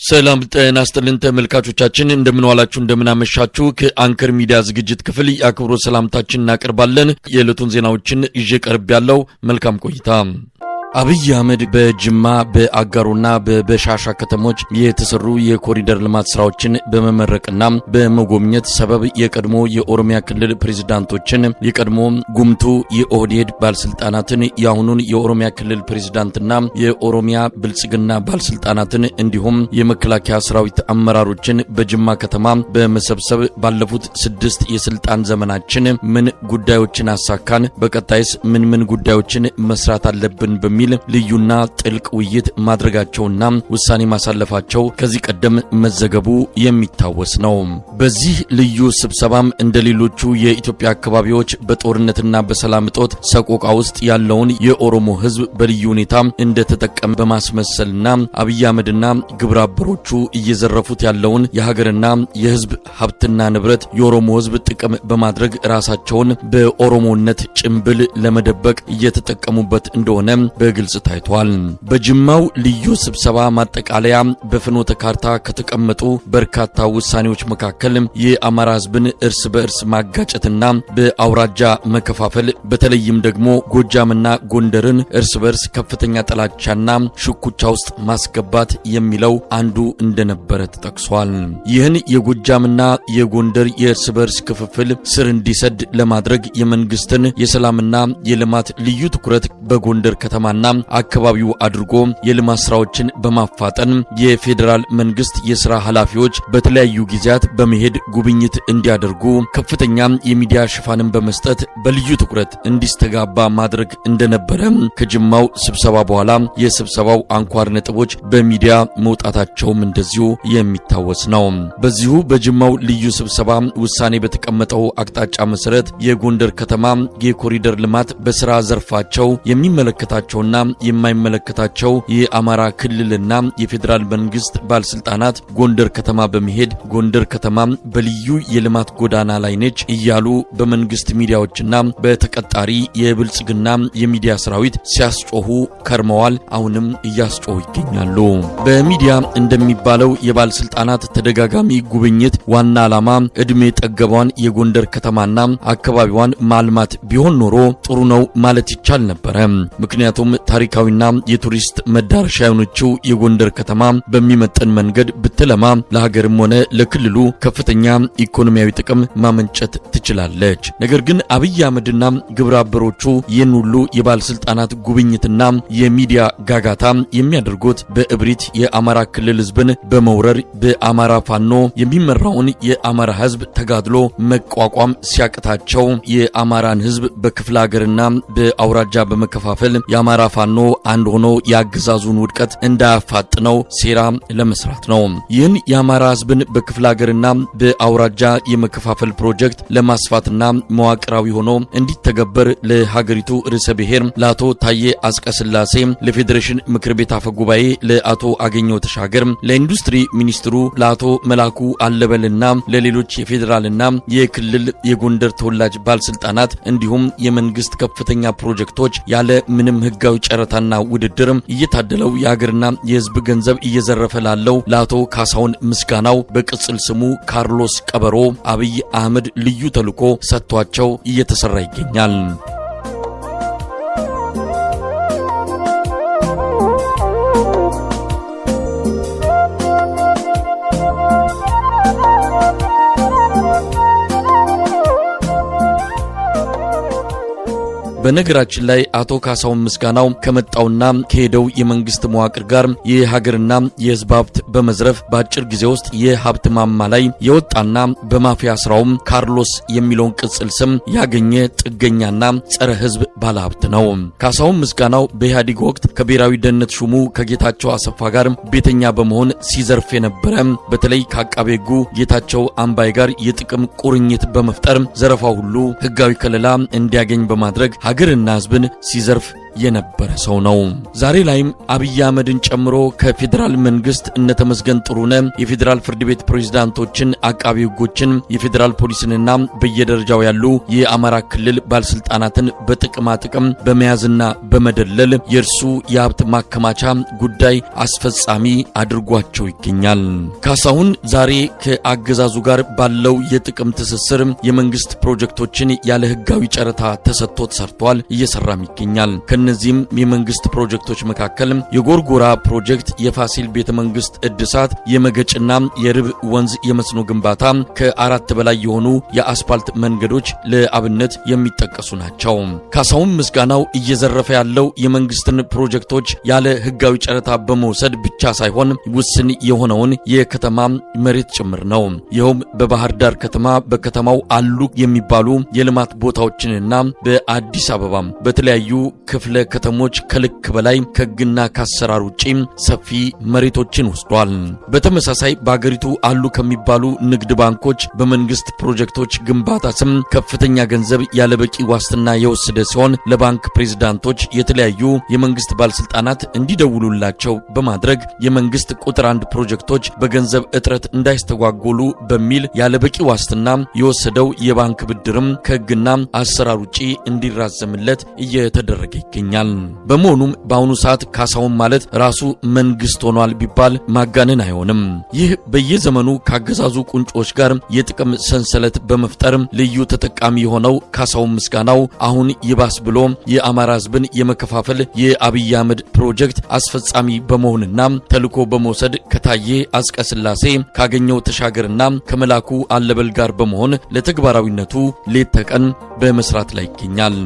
ሰላም ጤና ይስጥልን ተመልካቾቻችን እንደምን ዋላችሁ እንደምን አመሻችሁ ከአንከር ሚዲያ ዝግጅት ክፍል ያክብሮ ሰላምታችንን እናቀርባለን የዕለቱን ዜናዎችን ይዤ ቀርብ ያለው መልካም ቆይታ አብይ አህመድ በጅማ በአጋሩና በበሻሻ ከተሞች የተሰሩ የኮሪደር ልማት ስራዎችን በመመረቅና በመጎብኘት ሰበብ የቀድሞ የኦሮሚያ ክልል ፕሬዝዳንቶችን የቀድሞ ጉምቱ የኦህዴድ ባለስልጣናትን ያሁኑን የኦሮሚያ ክልል ፕሬዝዳንትና የኦሮሚያ ብልጽግና ባለስልጣናትን እንዲሁም የመከላከያ ሰራዊት አመራሮችን በጅማ ከተማ በመሰብሰብ ባለፉት 6 የስልጣን ዘመናችን ምን ጉዳዮችን አሳካን በቀጣይስ ምን ጉዳዮችን መስራት አለብን በሚል ልዩና ጥልቅ ውይይት ማድረጋቸውና ውሳኔ ማሳለፋቸው ከዚህ ቀደም መዘገቡ የሚታወስ ነው። በዚህ ልዩ ስብሰባም እንደሌሎቹ የኢትዮጵያ አካባቢዎች በጦርነትና በሰላም እጦት ሰቆቃ ውስጥ ያለውን የኦሮሞ ህዝብ በልዩ ሁኔታ እንደተጠቀመ በማስመሰልና አብይ አህመድና ግብረ አበሮቹ እየዘረፉት ያለውን የሀገርና የህዝብ ሀብትና ንብረት የኦሮሞ ህዝብ ጥቅም በማድረግ ራሳቸውን በኦሮሞነት ጭምብል ለመደበቅ እየተጠቀሙበት እንደሆነ በግልጽ ታይቷል። በጅማው ልዩ ስብሰባ ማጠቃለያ በፍኖተ ካርታ ከተቀመጡ በርካታ ውሳኔዎች መካከል የአማራ ህዝብን እርስ በእርስ ማጋጨትና በአውራጃ መከፋፈል በተለይም ደግሞ ጎጃምና ጎንደርን እርስ በእርስ ከፍተኛ ጥላቻና ሽኩቻ ውስጥ ማስገባት የሚለው አንዱ እንደነበረ ተጠቅሷል። ይህን የጎጃምና የጎንደር የእርስ በእርስ ክፍፍል ስር እንዲሰድ ለማድረግ የመንግስትን የሰላምና የልማት ልዩ ትኩረት በጎንደር ከተማና አካባቢው አድርጎ የልማት ስራዎችን በማፋጠን የፌደራል መንግስት የሥራ ኃላፊዎች በተለያዩ ጊዜያት በመሄድ ጉብኝት እንዲያደርጉ ከፍተኛ የሚዲያ ሽፋንን በመስጠት በልዩ ትኩረት እንዲስተጋባ ማድረግ እንደነበረ ከጅማው ስብሰባ በኋላ የስብሰባው አንኳር ነጥቦች በሚዲያ መውጣታቸውም እንደዚሁ የሚታወስ ነው። በዚሁ በጅማው ልዩ ስብሰባ ውሳኔ በተቀመጠው አቅጣጫ መሰረት የጎንደር ከተማ የኮሪደር ልማት በስራ ዘርፋቸው የሚመለከታቸውና የማይመለከታቸው የአማራ ክልልና የፌደራል መንግስት ባለስልጣናት ጎንደር ከተማ በመሄድ ጎንደር ከተማ በልዩ የልማት ጎዳና ላይ ነች እያሉ በመንግስት ሚዲያዎችና በተቀጣሪ የብልጽግና የሚዲያ ሰራዊት ሲያስጮሁ ከርመዋል። አሁንም እያስጮሁ ይገኛሉ። በሚዲያ እንደሚባለው የባለስልጣናት ተደጋጋሚ ጉብኝት ዋና ዓላማ እድሜ ጠገቧን የጎንደር ከተማና አካባቢዋን ማልማት ቢሆን ኖሮ ጥሩ ነው ማለት ይቻል ነበር። ምክንያቱም ታሪካዊና የቱሪስት መዳረሻ የሆነችው የጎንደር ከተማ በሚመጥን መንገድ ብትለማ ለሀገርም ሆነ ለክልሉ ከፍተኛ ኢኮኖሚያዊ ጥቅም ማመንጨት ትችላለች። ነገር ግን አብይ አህመድና ግብረ አበሮቹ ይህን ሁሉ የባለስልጣናት ጉብኝትና የሚዲያ ጋጋታ የሚያደርጉት በእብሪት የአማራ ክልል ህዝብን በመውረር በአማራ ፋኖ የሚመራውን የአማራ ህዝብ ተጋድሎ መቋቋም ሲያቅታቸው የአማራን ህዝብ በክፍለ ሀገርና በአውራጃ በመከፋፈል የአማራ ፋኖ አንድ ሆኖ ያገዛዙን ውድቀት እንዳያፋጥነው ሴራ ለመስራት ነው። ይህን የአማራ ህዝብን በክፍለ ሀገርና በአውራጃ የመከፋፈል ፕሮጀክት ለማስፋትና መዋቅራዊ ሆኖ እንዲተገበር ለሀገሪቱ ርዕሰ ብሔር ለአቶ ታዬ አጽቀሥላሴ፣ ለፌዴሬሽን ምክር ቤት አፈ ጉባኤ ለአቶ አገኘው ተሻገር፣ ለኢንዱስትሪ ሚኒስትሩ ለአቶ መላኩ አለበልና ለሌሎች የፌዴራልና የክልል የጎንደር ተወላጅ ባለስልጣናት እንዲሁም የመንግስት ከፍተኛ ፕሮጀክቶች ያለ ምንም ህጋዊ ጨረታና ውድድር እየታደለው የሀገርና የህዝብ ገንዘብ እየዘረፈ ላለው ለአቶ ካሳሁን ምስጋናው በቅጽል ስሙ ካርሎስ ቀበሮ አብይ አህመድ ልዩ ተልዕኮ ሰጥቷቸው እየተሰራ ይገኛል። በነገራችን ላይ አቶ ካሳሁን ምስጋናው ከመጣውና ከሄደው የመንግስት መዋቅር ጋር የሀገርና የህዝብ ሀብት በመዝረፍ በአጭር ጊዜ ውስጥ የሀብት ማማ ላይ የወጣና በማፊያ ስራውም ካርሎስ የሚለውን ቅጽል ስም ያገኘ ጥገኛና ጸረ ህዝብ ባለሀብት ነው። ካሳሁን ምስጋናው በኢህአዴግ ወቅት ከብሔራዊ ደህንነት ሹሙ ከጌታቸው አሰፋ ጋር ቤተኛ በመሆን ሲዘርፍ የነበረ በተለይ ከአቃቤ ሕጉ ጌታቸው አምባይ ጋር የጥቅም ቁርኝት በመፍጠር ዘረፋው ሁሉ ህጋዊ ከለላ እንዲያገኝ በማድረግ ሀገርና ህዝብን ሲዘርፍ የነበረ ሰው ነው። ዛሬ ላይም አብይ አህመድን ጨምሮ ከፌደራል መንግስት እነ ተመስገን ጥሩነህ የፌደራል ፍርድ ቤት ፕሬዝዳንቶችን፣ አቃቢ ህጎችን፣ የፌደራል ፖሊስንና በየደረጃው ያሉ የአማራ ክልል ባለስልጣናትን በጥቅማ ጥቅም በመያዝና በመደለል የእርሱ የሀብት ማከማቻ ጉዳይ አስፈጻሚ አድርጓቸው ይገኛል። ካሳሁን ዛሬ ከአገዛዙ ጋር ባለው የጥቅም ትስስር የመንግስት ፕሮጀክቶችን ያለ ህጋዊ ጨረታ ተሰጥቶት ሰርቷል፣ እየሰራም ይገኛል። ከነዚህም የመንግስት ፕሮጀክቶች መካከል የጎርጎራ ፕሮጀክት፣ የፋሲል ቤተመንግስት እድሳት፣ የመገጭና የርብ ወንዝ የመስኖ ግንባታ፣ ከ4 በላይ የሆኑ የአስፓልት መንገዶች ለአብነት የሚጠቀሱ ናቸው። ካሳሁን ምስጋናው እየዘረፈ ያለው የመንግስትን ፕሮጀክቶች ያለ ህጋዊ ጨረታ በመውሰድ ብቻ ሳይሆን ውስን የሆነውን የከተማ መሬት ጭምር ነው። ይኸውም በባህር ዳር ከተማ በከተማው አሉ የሚባሉ የልማት ቦታዎችንና በአዲስ አበባ በተለያዩ ክፍለ ከተሞች ከልክ በላይ ከህግና ከአሰራር ውጪ ሰፊ መሬቶችን ወስዷል። በተመሳሳይ በአገሪቱ አሉ ከሚባሉ ንግድ ባንኮች በመንግስት ፕሮጀክቶች ግንባታ ስም ከፍተኛ ገንዘብ ያለበቂ ዋስትና የወሰደ ሲሆን ለባንክ ፕሬዝዳንቶች የተለያዩ የመንግስት ባለስልጣናት እንዲደውሉላቸው በማድረግ የመንግስት ቁጥር 1 ፕሮጀክቶች በገንዘብ እጥረት እንዳይስተጓጎሉ በሚል ያለበቂ ዋስትና የወሰደው የባንክ ብድርም ከህግና አሰራር ውጪ እንዲራዘምለት እየተደረገ ይገኛል። በመሆኑም በአሁኑ ሰዓት ካሳሁን ማለት ራሱ መንግስት ሆኗል ቢባል ማጋነን አይሆንም። ይህ በየዘመኑ ካገዛዙ ቁንጮች ጋር የጥቅም ሰንሰለት በመፍጠር ልዩ ተጠቃሚ የሆነው ካሳሁን ምስጋናው አሁን ይባስ ብሎ የአማራ ህዝብን የመከፋፈል የአብይ አህመድ ፕሮጀክት አስፈጻሚ በመሆንና ተልኮ በመውሰድ ከታዬ አጽቀሥላሴ ካገኘው ተሻገርና ከመላኩ አለበል ጋር በመሆን ለተግባራዊነቱ ሌት ተቀን በመስራት ላይ ይገኛል።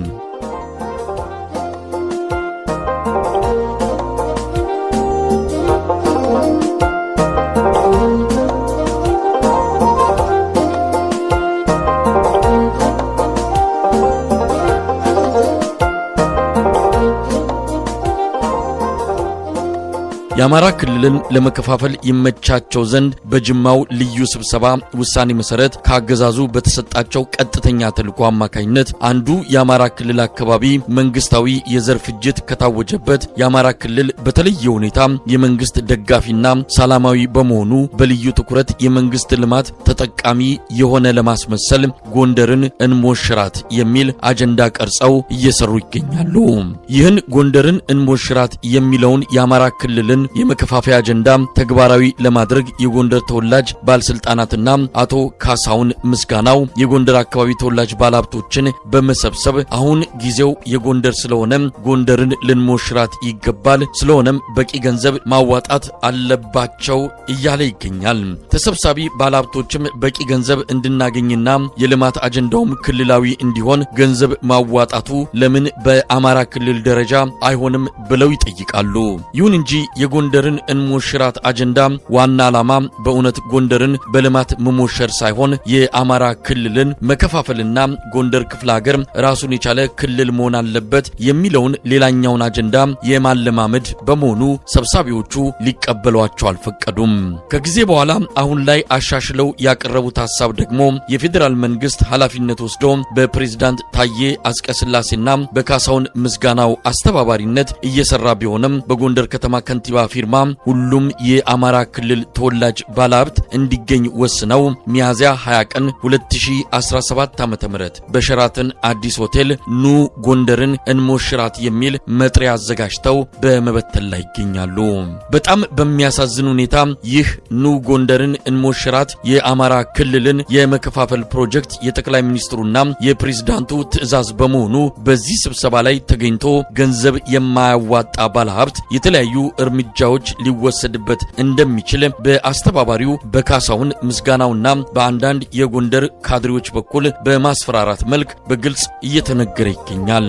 የአማራ ክልልን ለመከፋፈል ይመቻቸው ዘንድ በጅማው ልዩ ስብሰባ ውሳኔ መሰረት ካገዛዙ በተሰጣቸው ቀጥተኛ ተልዕኮ አማካኝነት አንዱ የአማራ ክልል አካባቢ መንግስታዊ የዘር ፍጅት ከታወጀበት የአማራ ክልል በተለየ ሁኔታ የመንግስት ደጋፊና ሰላማዊ በመሆኑ በልዩ ትኩረት የመንግስት ልማት ተጠቃሚ የሆነ ለማስመሰል ጎንደርን እንሞሽራት የሚል አጀንዳ ቀርጸው እየሰሩ ይገኛሉ። ይህን ጎንደርን እንሞሽራት የሚለውን የአማራ ክልልን የመከፋፈያ አጀንዳ ተግባራዊ ለማድረግ የጎንደር ተወላጅ ባለስልጣናትና አቶ ካሳሁን ምስጋናው የጎንደር አካባቢ ተወላጅ ባለሀብቶችን በመሰብሰብ አሁን ጊዜው የጎንደር ስለሆነ ጎንደርን ልንሞሽራት ይገባል፣ ስለሆነም በቂ ገንዘብ ማዋጣት አለባቸው እያለ ይገኛል። ተሰብሳቢ ባለሀብቶችም በቂ ገንዘብ እንድናገኝና የልማት አጀንዳውም ክልላዊ እንዲሆን ገንዘብ ማዋጣቱ ለምን በአማራ ክልል ደረጃ አይሆንም ብለው ይጠይቃሉ። ይሁን እንጂ የጎንደርን እንሞሽራት አጀንዳ ዋና ዓላማ በእውነት ጎንደርን በልማት መሞሸር ሳይሆን የአማራ ክልልን መከፋፈልና ጎንደር ክፍለ ሀገር ራሱን የቻለ ክልል መሆን አለበት የሚለውን ሌላኛውን አጀንዳ የማለማመድ በመሆኑ ሰብሳቢዎቹ ሊቀበሏቸው አልፈቀዱም። ከጊዜ በኋላ አሁን ላይ አሻሽለው ያቀረቡት ሐሳብ ደግሞ የፌደራል መንግስት ኃላፊነት ወስዶ በፕሬዝዳንት ታዬ አጽቀሥላሴና በካሳሁን ምስጋናው አስተባባሪነት እየሰራ ቢሆንም በጎንደር ከተማ ከንቲባ ፊርማ ሁሉም የአማራ ክልል ተወላጅ ባለሀብት እንዲገኝ ወስነው ሚያዝያ 20 ቀን 2017 ዓ.ም በሸራተን አዲስ ሆቴል ኑ ጎንደርን እንሞሽራት የሚል መጥሪያ አዘጋጅተው በመበተን ላይ ይገኛሉ። በጣም በሚያሳዝን ሁኔታ ይህ ኑ ጎንደርን እንሞሽራት የአማራ ክልልን የመከፋፈል ፕሮጀክት የጠቅላይ ሚኒስትሩና የፕሬዝዳንቱ ትዕዛዝ በመሆኑ በዚህ ስብሰባ ላይ ተገኝቶ ገንዘብ የማያዋጣ ባለሀብት የተለያዩ እርምጃዎች ሊወሰድበት እንደሚችል በአስተባባሪው በካሳሁን ምስጋናውና በአንዳንድ የጎንደር ካድሬዎች በኩል በማስፈራራት መልክ በግልጽ እየተነገረ ይገኛል።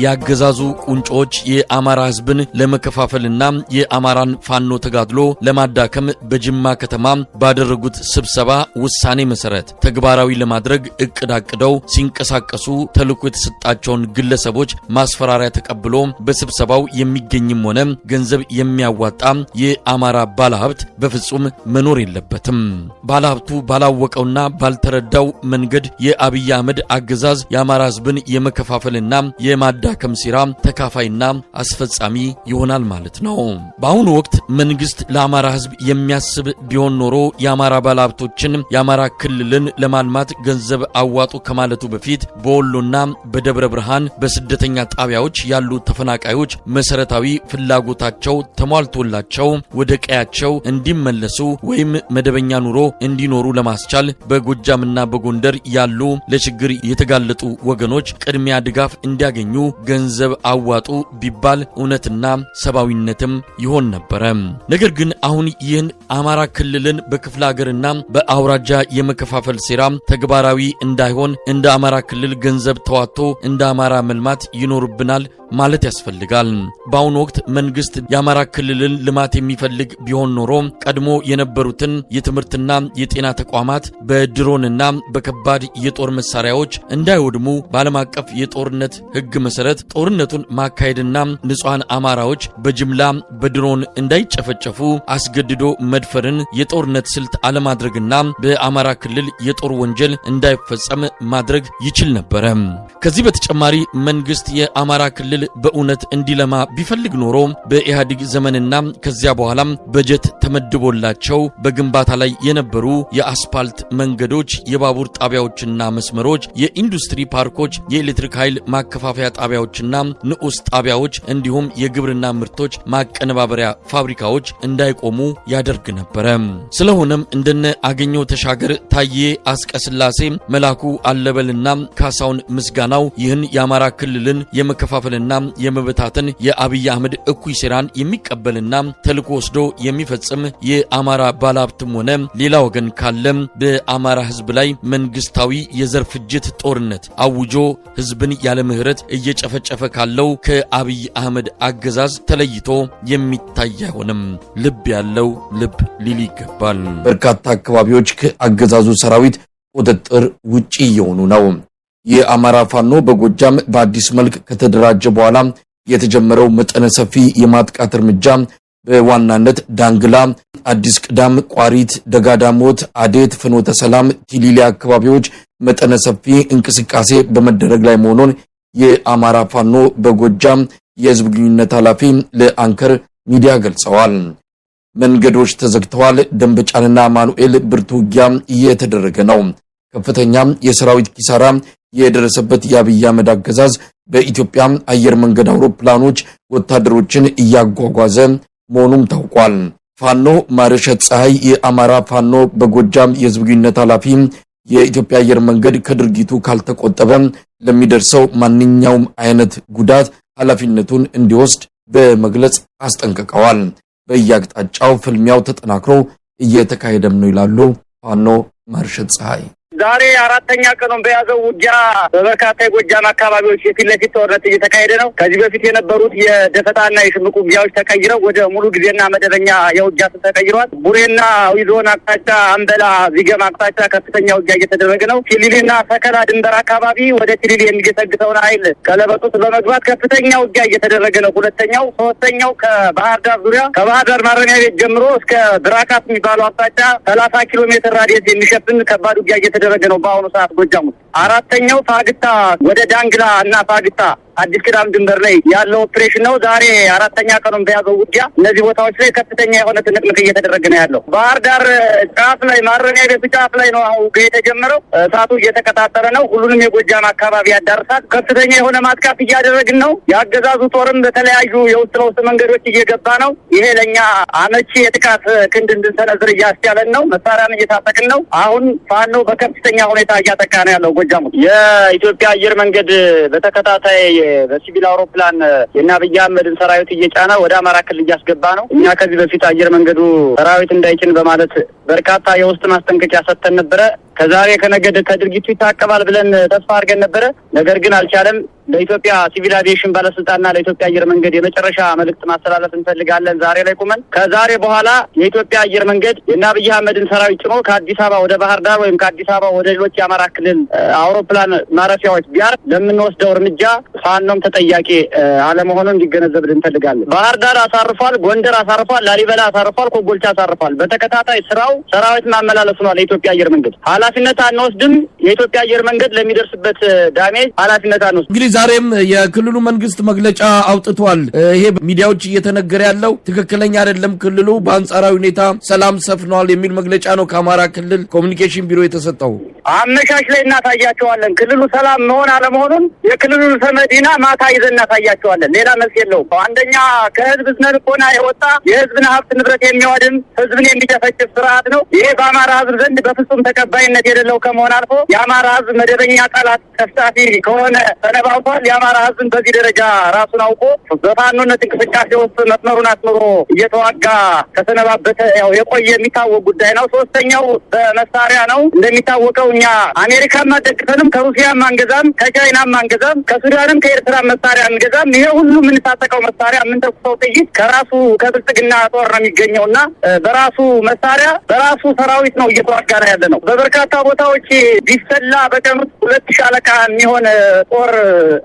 ያገዛዙ ቁንጮች የአማራ ህዝብን ለመከፋፈልና የአማራን ፋኖ ተጋድሎ ለማዳከም በጅማ ከተማ ባደረጉት ስብሰባ ውሳኔ መሰረት ተግባራዊ ለማድረግ እቅድ አቅደው ሲንቀሳቀሱ ተልዕኮ የተሰጣቸውን ግለሰቦች ማስፈራሪያ ተቀብሎ በስብሰባው የሚገኝም ሆነ ገንዘብ የሚያዋጣ የአማራ ባለሀብት በፍጹም መኖር የለበትም። ባለሀብቱ ባላወቀውና ባልተረዳው መንገድ የአብይ አህመድ አገዛዝ የአማራ ህዝብን የመከፋፈልና የማዳከም ሴራ ተካፋይና አስፈጻሚ ይሆናል ማለት ነው። በአሁኑ ወቅት መንግስት ለአማራ ህዝብ የሚያስብ ቢሆን ኖሮ የአማራ ባለሀብቶችን የአማራ ክልልን ለማልማት ገንዘብ አዋጡ ከማለቱ በፊት በወሎና በደብረ ብርሃን በስደተኛ ጣቢያዎች ያሉ ተፈናቃዮች መሰረታዊ ፍላጎታቸው ተሟልቶላቸው ወደ ቀያቸው እንዲመለሱ ወይም መደበኛ ኑሮ እንዲኖሩ ለማስቻል በጎጃምና በጎንደር ያሉ ለችግር የተጋለጡ ወገኖች ቅድሚያ ድጋፍ እንዲያገኙ ገንዘብ አዋጡ ቢባል እውነትና ሰባዊነትም ይሆን ነበር። ነገር ግን አሁን ይህን አማራ ክልልን በክፍለ ሀገርና በአውራጃ የመከፋፈል ሴራ ተግባራዊ እንዳይሆን እንደ አማራ ክልል ገንዘብ ተዋጥቶ እንደ አማራ መልማት ይኖርብናል ማለት ያስፈልጋል። በአሁኑ ወቅት መንግስት የአማራ ክልልን ልማት የሚፈልግ ቢሆን ኖሮ ቀድሞ የነበሩትን የትምህርትና የጤና ተቋማት በድሮንና በከባድ የጦር መሳሪያዎች እንዳይወድሙ በዓለም አቀፍ የጦርነት ህግ መሰረት ጦርነቱን ማካሄድና ንጹሃን አማራዎች በጅምላ በድሮን እንዳይጨፈጨፉ አስገድዶ መድፈርን የጦርነት ስልት አለማድረግና በአማራ ክልል የጦር ወንጀል እንዳይፈጸም ማድረግ ይችል ነበር። ከዚህ በተጨማሪ መንግስት የአማራ ክልል በእውነት እንዲለማ ቢፈልግ ኖሮ በኢህአዴግ ዘመንና ከዚያ በኋላ በጀት ተመድቦላቸው በግንባታ ላይ የነበሩ የአስፓልት መንገዶች፣ የባቡር ጣቢያዎችና መስመሮች፣ የኢንዱስትሪ ፓርኮች፣ የኤሌክትሪክ ኃይል ማከፋፈያ ጣቢያዎችና ንዑስ ጣቢያዎች እንዲሁም የግብርና ምርቶች ማቀነባበሪያ ፋብሪካዎች እንዳይቆሙ ያደርግ ነበር። ስለሆነም እንደነ አገኘው ተሻገር፣ ታዬ አስቀስላሴ፣ መላኩ አለበልና ካሳውን ምስጋናው ይህን የአማራ ክልልን የመከፋፈልና የመበታተን የአብይ አህመድ እኩይ ሴራን የሚቀበልና ተልዕኮ ወስዶ የሚፈጽም የአማራ ባለሀብትም ሆነ ሌላ ወገን ካለ በአማራ ህዝብ ላይ መንግስታዊ የዘር ፍጅት ጦርነት አውጆ ህዝብን ያለ ምህረት እየጨፈጨፈ ካለው ከአብይ አህመድ አገዛዝ ተለይቶ የሚታይ አይሆንም። ልብ ያለው ልብ ሊል ይገባል። በርካታ አካባቢዎች ከአገዛዙ ሰራዊት ቁጥጥር ውጪ የሆኑ ነው። የአማራ ፋኖ በጎጃም በአዲስ መልክ ከተደራጀ በኋላ የተጀመረው መጠነ ሰፊ የማጥቃት እርምጃ በዋናነት ዳንግላ፣ አዲስ ቅዳም፣ ቋሪት፣ ደጋዳሞት፣ አዴት፣ ፍኖተ ሰላም፣ ቲሊሊ አካባቢዎች መጠነ ሰፊ እንቅስቃሴ በመደረግ ላይ መሆኑን የአማራ ፋኖ በጎጃም የህዝብ ግንኙነት ኃላፊ ለአንከር ሚዲያ ገልጸዋል። መንገዶች ተዘግተዋል። ደንበጫንና ማኑኤል ብርቱ ውጊያ እየተደረገ ነው። ከፍተኛ የሰራዊት ኪሳራ የደረሰበት የአብይ አህመድ አገዛዝ በኢትዮጵያ አየር መንገድ አውሮፕላኖች ወታደሮችን እያጓጓዘ መሆኑም ታውቋል። ፋኖ ማርሸት ፀሐይ የአማራ ፋኖ በጎጃም የህዝብ ግንኙነት ኃላፊ የኢትዮጵያ አየር መንገድ ከድርጊቱ ካልተቆጠበ ለሚደርሰው ማንኛውም አይነት ጉዳት ኃላፊነቱን እንዲወስድ በመግለጽ አስጠንቅቀዋል። በየአቅጣጫው ፍልሚያው ተጠናክሮ እየተካሄደም ነው ይላሉ ፋኖ ማርሸት ፀሐይ። ዛሬ አራተኛ ቀኑን በያዘው ውጊያ በበርካታ የጎጃም አካባቢዎች የፊት ለፊት ጦርነት እየተካሄደ ነው። ከዚህ በፊት የነበሩት የደፈጣና የሽምቅ ውጊያዎች ተቀይረው ወደ ሙሉ ጊዜና መደበኛ የውጊያ ስልት ተቀይሯል። ቡሬና ዊዞን አቅጣጫ፣ አንበላ ዚገም አቅጣጫ ከፍተኛ ውጊያ እየተደረገ ነው። ቲሊሊና ሰከላ ድንበር አካባቢ ወደ ቲሊሊ የሚገሰግሰውን ኃይል ቀለበጡት በመግባት ከፍተኛ ውጊያ እየተደረገ ነው። ሁለተኛው፣ ሶስተኛው ከባህር ዳር ዙሪያ ከባህር ዳር ማረሚያ ቤት ጀምሮ እስከ ብራካት የሚባለው አቅጣጫ 30 ኪሎ ሜትር ራዲየስ የሚሸፍን ከባድ ውጊያ እየተደረገ ነው በአሁኑ ሰዓት ጎጃም ውስጥ። አራተኛው ፋግታ ወደ ዳንግላ እና ፋግታ አዲስ ቅዳም ድንበር ላይ ያለው ኦፕሬሽን ነው። ዛሬ አራተኛ ቀኑን በያዘው ውጊያ እነዚህ ቦታዎች ላይ ከፍተኛ የሆነ ትንቅንቅ እየተደረገ ነው ያለው። ባህር ዳር ጫፍ ላይ ማረሚያ ቤቱ ጫፍ ላይ ነው አሁን ውጊያ የተጀመረው። እሳቱ እየተቀጣጠለ ነው። ሁሉንም የጎጃም አካባቢ ያዳርሳል። ከፍተኛ የሆነ ማጥቃት እያደረግን ነው። የአገዛዙ ጦርም በተለያዩ የውስጥ ለውስጥ መንገዶች እየገባ ነው። ይሄ ለእኛ አመቺ የጥቃት ክንድ እንድንሰነዝር እያስቻለን ነው። መሳሪያን እየታጠቅን ነው። አሁን ፋኖ በከፍተኛ ሁኔታ እያጠቃ ነው ያለው ጎጃም። የኢትዮጵያ አየር መንገድ በተከታታይ በሲቪል አውሮፕላን የአብይ አህመድን ሰራዊት እየጫነ ወደ አማራ ክልል እያስገባ ነው። እኛ ከዚህ በፊት አየር መንገዱ ሰራዊት እንዳይጭን በማለት በርካታ የውስጥ ማስጠንቀቂያ ሰጥተን ነበረ። ከዛሬ ከነገ ከድርጊቱ ይታቀባል ብለን ተስፋ አድርገን ነበረ። ነገር ግን አልቻለም። ለኢትዮጵያ ሲቪል አቪዬሽን ባለስልጣንና ለኢትዮጵያ አየር መንገድ የመጨረሻ መልእክት ማስተላለፍ እንፈልጋለን። ዛሬ ላይ ቁመን ከዛሬ በኋላ የኢትዮጵያ አየር መንገድ የአብይ አህመድን ሰራዊት ጭኖ ከአዲስ አበባ ወደ ባህር ዳር ወይም ከአዲስ አበባ ወደ ሌሎች የአማራ ክልል አውሮፕላን ማረፊያዎች ቢያርፍ ለምንወስደው እርምጃ ፋኖም ተጠያቂ አለመሆኑን እንዲገነዘብ እንፈልጋለን። ባህር ዳር አሳርፏል፣ ጎንደር አሳርፏል፣ ላሊበላ አሳርፏል፣ ኮምቦልቻ አሳርፏል። በተከታታይ ስራው ሰራዊት ማመላለስ ሆኗል። የኢትዮጵያ አየር መንገድ ኃላፊነት አንወስድም። የኢትዮጵያ አየር መንገድ ለሚደርስበት ዳሜጅ ኃላፊነት አንወስድም። እንግዲህ ዛሬም የክልሉ መንግስት መግለጫ አውጥቷል። ይሄ ሚዲያዎች እየተነገረ ያለው ትክክለኛ አይደለም፣ ክልሉ በአንጻራዊ ሁኔታ ሰላም ሰፍኗል የሚል መግለጫ ነው ከአማራ ክልል ኮሚኒኬሽን ቢሮ የተሰጠው። አመሻሽ ላይ እናሳያቸዋለን። ክልሉ ሰላም መሆን አለመሆኑን የክልሉ መዲና ማታ ይዘን እናሳያቸዋለን። ሌላ መልስ የለውም። አንደኛ ከህዝብ ስነልቦና የወጣ የህዝብን ሀብት ንብረት የሚያወድም ህዝብን የሚጨፈጭፍ ስርዓት ነው። ይሄ በአማራ ህዝብ ዘንድ በፍጹም ተቀባይነት የሌለው ከመሆን አልፎ የአማራ ህዝብ መደበኛ ጠላት ተስታፊ ከሆነ ተነባብቷል። የአማራ ህዝብን በዚህ ደረጃ ራሱን አውቆ በፋኖነት እንቅስቃሴ ውስጥ መስመሩን አስምሮ እየተዋጋ ከተነባበተ ያው የቆየ የሚታወቅ ጉዳይ ነው። ሶስተኛው በመሳሪያ ነው። እንደሚታወቀው እኛ አሜሪካም አደግፈንም ከሩሲያም አንገዛም፣ ከቻይናም አንገዛም፣ ከሱዳንም ከኤርትራ መሳሪያ አንገዛም። ይሄ ሁሉ የምንታጠቀው መሳሪያ የምንተኩሰው ጥይት ከራሱ ከብልጽግና ጦር ነው የሚገኘውና በራሱ መሳሪያ በራሱ ሰራዊት ነው እየተዋጋ ነው ያለ ነው። በበርካታ ቦታዎች ቢሰላ በቀን 2 ሻለቃ የሚሆን ጦር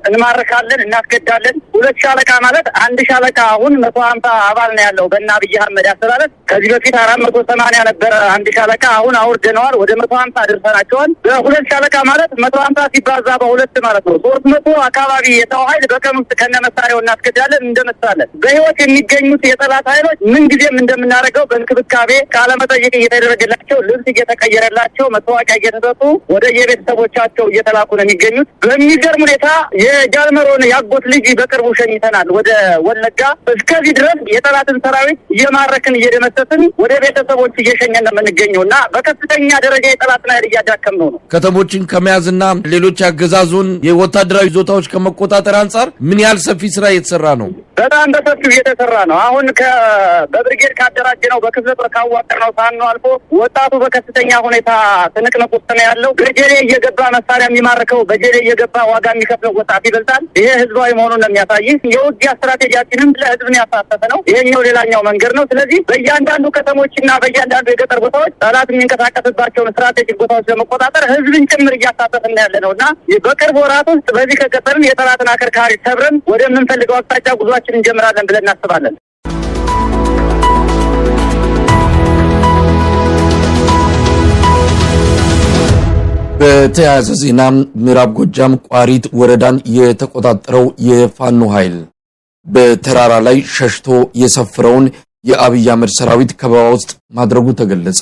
እንማርካለን፣ እናስገዳለን። 2 ሻለቃ ማለት 1 ሻለቃ አሁን 150 አባል ነው ያለው በአብይ አህመድ አስተዳደር። ከዚህ በፊት 480 ነበረ 1 ሻለቃ፣ አሁን አውርደነዋል፣ ወደ 150 አድርሰናቸዋል። በ2 ሻለቃ ማለት 150 ሲባዛ በ2 ማለት ነው 300 አካባቢ የሰው ኃይል በቀን ውስጥ ከነ መሳሪያው እናስገዳለን፣ እንደመሳለን። በህይወት የሚገኙት የጠላት ኃይሎች ምን ጊዜም እንደምናደርገው በእንክብካቤ ቃለ መጠይቅ እየተደረገላቸው፣ ልብስ እየተቀየረላቸው፣ መታወቂያ እየተሰጡ ወደ የቤተሰቦቻቸው እየተላኩ ነው የሚገኙት። በሚገርም ሁኔታ የጃልመሮን ያጎት ልጅ በቅርቡ ሸኝተናል ወደ ወለጋ። እስከዚህ ድረስ የጠላትን ሰራዊት እየማረክን እየደመሰስን ወደ ቤተሰቦች እየሸኘን ነው የምንገኘው እና በከፍተኛ ደረጃ የጠላትን ኃይል እያዳከም ነው። ከተሞችን ከመያዝና ሌሎች አገዛዙን የወታደራዊ ይዞታዎች ከመቆጣጠር አንጻር ምን ያህል ሰፊ ስራ እየተሰራ ነው? በጣም በሰፊው እየተሰራ ነው። አሁን በብርጌድ ካደራጀ ነው በክፍለ ጦር ካዋቀር ነው ፋኖ አልፎ ወጣቱ በከፍተኛ ሁኔታ ትንቅንቅ ውስጥ ነው ያለው። በጀሌ እየገባ መሳሪያ የሚማርከው በጀሌ እየገባ ዋጋ የሚከፍለው ወጣት ይበልጣል። ይሄ ህዝባዊ መሆኑን ነው የሚያሳይ። የውጊያ ስትራቴጂያችንም ለህዝብን ያሳተፈ ነው። ይሄኛው ሌላኛው መንገድ ነው። ስለዚህ በእያንዳንዱ ከተሞችና በእያንዳንዱ የገጠር ቦታዎች ጠላት የሚንቀሳቀስባቸውን ስትራቴጂክ ቦታዎች ለመቆጣጠር ህዝብን ጭምር እያሳተፍን ያለ ነው እና በቅርብ ወራት ውስጥ በዚህ ከቀጠልን የጠላትን አከርካሪ ሰብረን ወደምንፈልገው አቅጣጫ ጉዟችን እንጀምራለን ብለን እናስባለን። በተያያዘ ዜና ምዕራብ ጎጃም ቋሪት ወረዳን የተቆጣጠረው የፋኖ ኃይል በተራራ ላይ ሸሽቶ የሰፈረውን የአብይ አህመድ ሰራዊት ከበባ ውስጥ ማድረጉ ተገለጸ።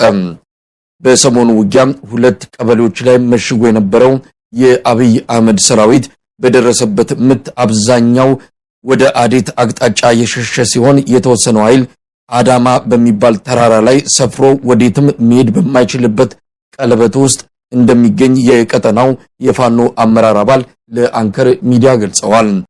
በሰሞኑ ውጊያ 2 ቀበሌዎች ላይ መሽጎ የነበረው የአብይ አህመድ ሰራዊት በደረሰበት ምት አብዛኛው ወደ አዴት አቅጣጫ የሸሸ ሲሆን የተወሰነው ኃይል አዳማ በሚባል ተራራ ላይ ሰፍሮ ወዴትም መሄድ በማይችልበት ቀለበት ውስጥ እንደሚገኝ የቀጠናው የፋኖ አመራር አባል ለአንከር ሚዲያ ገልጸዋል።